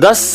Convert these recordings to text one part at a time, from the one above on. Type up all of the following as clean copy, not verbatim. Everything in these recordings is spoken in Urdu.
10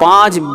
5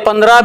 15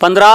15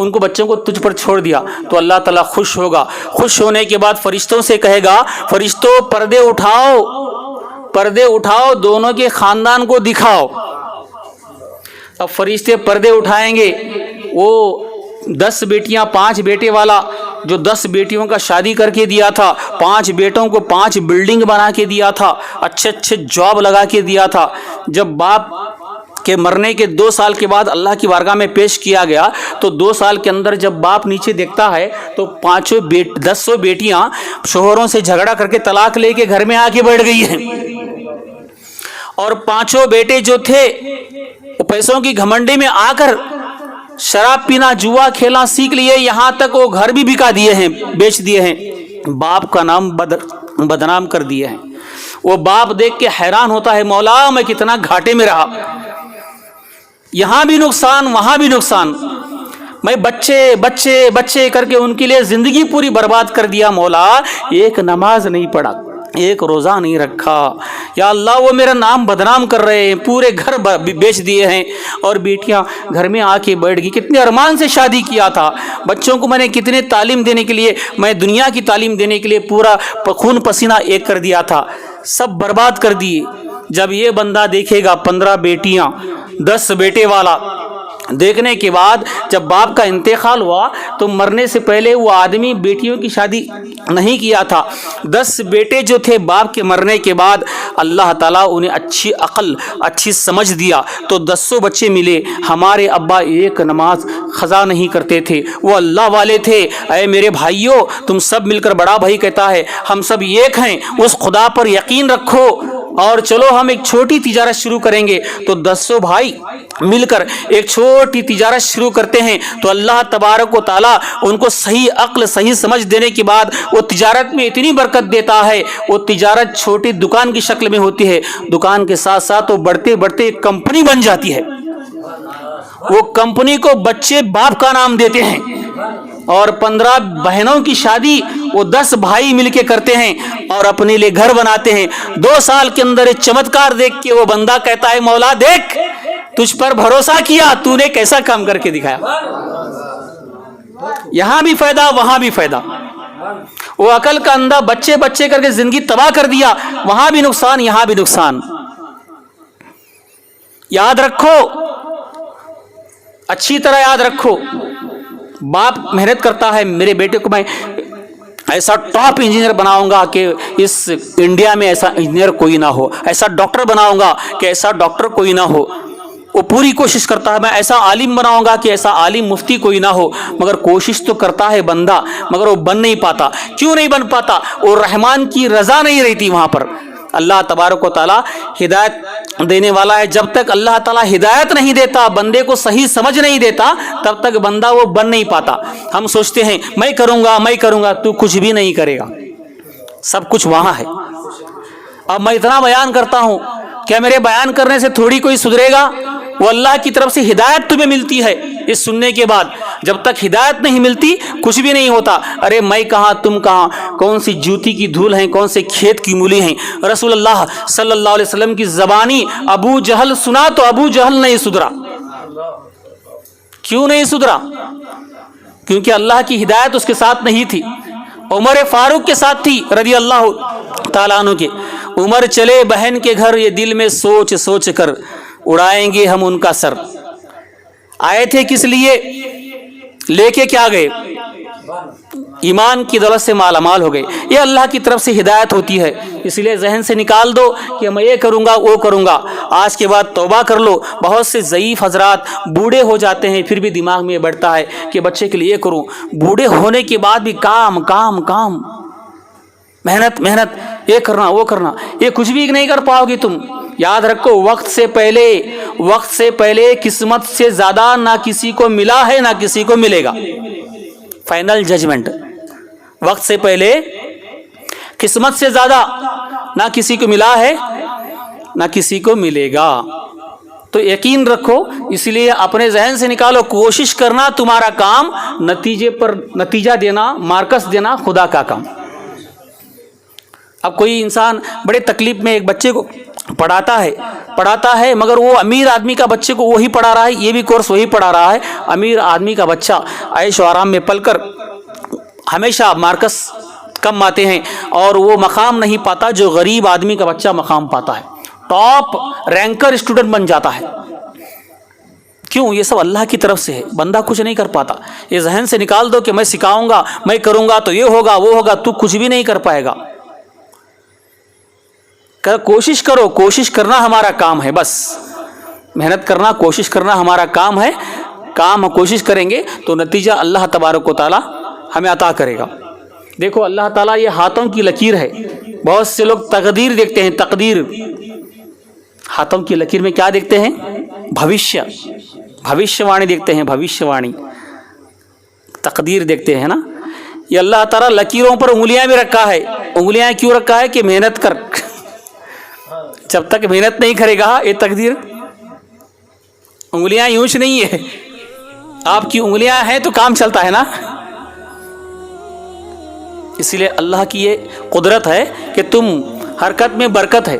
ان کو بچوں کو تجھ پر چھوڑ دیا تو اللہ تعالیٰ خوش ہوگا. خوش ہونے کے بعد فرشتوں سے کہے گا فرشتوں پردے اٹھاؤ دونوں کے خاندان کو دکھاؤ. اب فرشتے پردے اٹھائیں گے. وہ 10 بیٹیاں 5 بیٹے والا جو 10 بیٹیوں کا شادی کر کے دیا تھا, 5 بیٹوں کو 5 بلڈنگ بنا کے دیا تھا, اچھے جاب لگا کے دیا تھا, جب باپ کے مرنے کے 2 سال کے بعد اللہ کی بارگاہ میں پیش کیا گیا تو 2 سال کے اندر جب باپ نیچے دیکھتا ہے تو 10 بیٹیاں شوہروں سے جھگڑا کر کے طلاق لے کے گھر میں آ کے بیٹھ گئی ہیں, اور 5 بیٹے جو تھے وہ پیسوں کی گھمنڈی میں آ کر شراب پینا جوا کھیلنا سیکھ لیے, یہاں تک وہ گھر بھی بکا دیے ہیں, بیچ دیے ہیں, باپ کا نام بدنام کر دیے ہیں. وہ باپ دیکھ کے حیران ہوتا ہے مولا میں کتنا گھاٹے میں رہا, یہاں بھی نقصان وہاں بھی نقصان, میں بچے کر کے ان کے لیے زندگی پوری برباد کر دیا مولا, ایک نماز نہیں پڑھا, ایک روزہ نہیں رکھا, یا اللہ وہ میرا نام بدنام کر رہے ہیں, پورے گھر بیچ دیے ہیں, اور بیٹیاں گھر میں آ کے بیٹھ گئی. کتنے ارمان سے شادی کیا تھا, بچوں کو میں نے کتنے تعلیم دینے کے لیے, میں دنیا کی تعلیم دینے کے لیے پورا خون پسینہ ایک کر دیا تھا, سب برباد کر دیے. جب یہ بندہ دیکھے گا 15 بیٹیاں 10 بیٹے والا, دیکھنے کے بعد جب باپ کا انتقال ہوا تو مرنے سے پہلے وہ آدمی بیٹیوں کی شادی نہیں کیا تھا. 10 بیٹے جو تھے باپ کے مرنے کے بعد اللہ تعالیٰ انہیں اچھی عقل اچھی سمجھ دیا تو 10 بچے ملے. ہمارے ابا ایک نماز قضا نہیں کرتے تھے, وہ اللہ والے تھے. اے میرے بھائیوں, تم سب مل کر, بڑا بھائی کہتا ہے ہم سب ایک ہیں, اس خدا پر یقین رکھو اور چلو ہم ایک چھوٹی تجارت شروع کریں گے. تو 10 بھائی مل کر ایک چھوٹی تجارت شروع کرتے ہیں تو اللہ تبارک و تعالیٰ ان کو صحیح عقل صحیح سمجھ دینے کے بعد وہ تجارت میں اتنی برکت دیتا ہے. وہ تجارت چھوٹی دکان کی شکل میں ہوتی ہے, دکان کے ساتھ ساتھ وہ بڑھتے بڑھتے ایک کمپنی بن جاتی ہے. وہ کمپنی کو بچے باپ کا نام دیتے ہیں, اور 15 بہنوں کی شادی وہ 10 بھائی مل کے کرتے ہیں اور اپنے لیے گھر بناتے ہیں. 2 سال کے اندر ایک چمتکار دیکھ کے وہ بندہ کہتا ہے مولا دیکھ تجھ پر بھروسہ کیا, تو نے کیسا کام کر کے دکھایا. یہاں بھی فائدہ وہاں بھی فائدہ. وہ عقل کا اندھا بچے کر کے زندگی تباہ کر دیا, وہاں بھی نقصان یہاں بھی نقصان. یاد رکھو, اچھی طرح یاد رکھو, باپ محنت کرتا ہے میرے بیٹے کو میں ایسا ٹاپ انجینئر بناؤں گا کہ اس انڈیا میں ایسا انجینئر کوئی نہ ہو, ایسا ڈاکٹر بناؤں گا کہ ایسا ڈاکٹر کوئی نہ ہو. وہ پوری کوشش کرتا ہے میں ایسا عالم بناؤں گا کہ ایسا عالم مفتی کوئی نہ ہو, مگر کوشش تو کرتا ہے بندہ مگر وہ بن نہیں پاتا. کیوں نہیں بن پاتا؟ وہ رحمان کی رضا نہیں رہتی وہاں پر. اللہ تبارک و تعالیٰ ہدایت دینے والا ہے, جب تک اللہ تعالیٰ ہدایت نہیں دیتا بندے کو صحیح سمجھ نہیں دیتا تب تک بندہ وہ بن نہیں پاتا. ہم سوچتے ہیں میں کروں گا, تو کچھ بھی نہیں کرے گا, سب کچھ وہاں ہے. اب میں اتنا بیان کرتا ہوں, کیا میرے بیان کرنے سے تھوڑی کوئی سدھرے گا؟ وہ اللہ کی طرف سے ہدایت تمہیں ملتی ہے اس سننے کے بعد. جب تک ہدایت نہیں ملتی کچھ بھی نہیں ہوتا. ارے میں کہاں تم کہاں, کون سی جوتی کی دھول ہیں, کون سے کھیت کی مولی ہیں. رسول اللہ صلی اللہ علیہ وسلم کی زبانی ابو جہل سنا تو ابو جہل نہیں سدھرا. کیوں نہیں سدھرا؟ کیونکہ اللہ کی ہدایت اس کے ساتھ نہیں تھی. عمر فاروق کے ساتھ تھی رضی اللہ تعالیٰ عنہ کے. عمر چلے بہن کے گھر, یہ دل میں سوچ سوچ کر اڑائیں گے ہم ان کا سر. آئے تھے کس لیے, لے کے کیا گئے؟ ایمان کی دولت سے مالا مال ہو گئے. یہ اللہ کی طرف سے ہدایت ہوتی ہے. اس لیے ذہن سے نکال دو کہ میں یہ کروں گا وہ کروں گا. آج کے بعد توبہ کر لو. بہت سے ضعیف حضرات بوڑھے ہو جاتے ہیں پھر بھی دماغ میں یہ بڑھتا ہے کہ بچے کے لیے یہ کروں. بوڑھے ہونے کے بعد بھی کام کام کام, محنت محنت, یہ کرنا وہ کرنا, یہ کچھ بھی نہیں کر پاؤ گی تم. یاد رکھو وقت سے پہلے قسمت سے زیادہ نہ کسی کو ملا ہے نہ کسی کو ملے گا. فائنل ججمنٹ, وقت سے پہلے قسمت سے زیادہ نہ کسی کو ملا ہے نہ کسی کو ملے گا. تو یقین رکھو, اس لیے اپنے ذہن سے نکالو, کوشش کرنا تمہارا کام, نتیجہ دینا مارکس دینا خدا کا کام. اب کوئی انسان بڑے تکلیف میں ایک بچے کو پڑھاتا ہے مگر وہ امیر آدمی کا بچے کو وہی پڑھا رہا ہے، یہ بھی کورس وہی پڑھا رہا ہے۔ امیر آدمی کا بچہ عیش و آرام میں پل کر ہمیشہ مارکس کم آتے ہیں اور وہ مقام نہیں پاتا جو غریب آدمی کا بچہ مقام پاتا ہے، ٹاپ رینکر اسٹوڈنٹ بن جاتا ہے۔ کیوں؟ یہ سب اللہ کی طرف سے ہے، بندہ کچھ نہیں کر پاتا۔ یہ ذہن سے نکال دو کہ میں سکھاؤں گا، میں کروں گا تو یہ ہوگا وہ ہوگا، تو کچھ بھی نہیں کر پائے گا۔ کوشش کرو، کوشش کرنا ہمارا کام ہے، بس محنت کرنا، کوشش کرنا ہمارا کام ہے۔ کام کوشش کریں گے تو نتیجہ اللہ تبارک و تعالی ہمیں عطا کرے گا۔ دیکھو اللہ تعالیٰ یہ ہاتھوں کی لکیر ہے۔ بہت سے لوگ تقدیر دیکھتے ہیں، تقدیر، ہاتھوں کی لکیر میں کیا دیکھتے ہیں؟ بھوشیہ وانی دیکھتے ہیں، بھوشیہ وانی، تقدیر دیکھتے ہیں نا۔ یہ اللہ تعالیٰ لکیروں پر انگلیاں بھی رکھا ہے۔ انگلیاں کیوں رکھا ہے؟ کہ محنت کر، جب تک محنت نہیں کرے گا یہ تقدیر، انگلیاں یوش نہیں ہے، آپ کی انگلیاں ہیں تو کام چلتا ہے نا۔ اسی لیے اللہ کی یہ قدرت ہے کہ تم حرکت میں برکت ہے،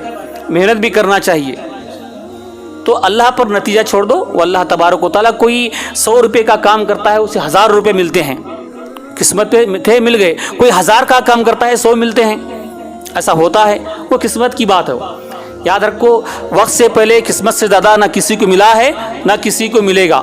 محنت بھی کرنا چاہیے۔ تو اللہ پر نتیجہ چھوڑ دو۔ وہ اللہ تبارک و تعالیٰ کوئی 100 روپے کا کام کرتا ہے اسے 1000 روپے ملتے ہیں، قسمت پہ تھے مل گئے۔ کوئی 1000 کا کام کرتا ہے 100 ملتے ہیں، ایسا ہوتا ہے، وہ قسمت کی بات ہے۔ یاد رکھو وقت سے پہلے قسمت سے زیادہ نہ کسی کو ملا ہے نہ کسی کو ملے گا۔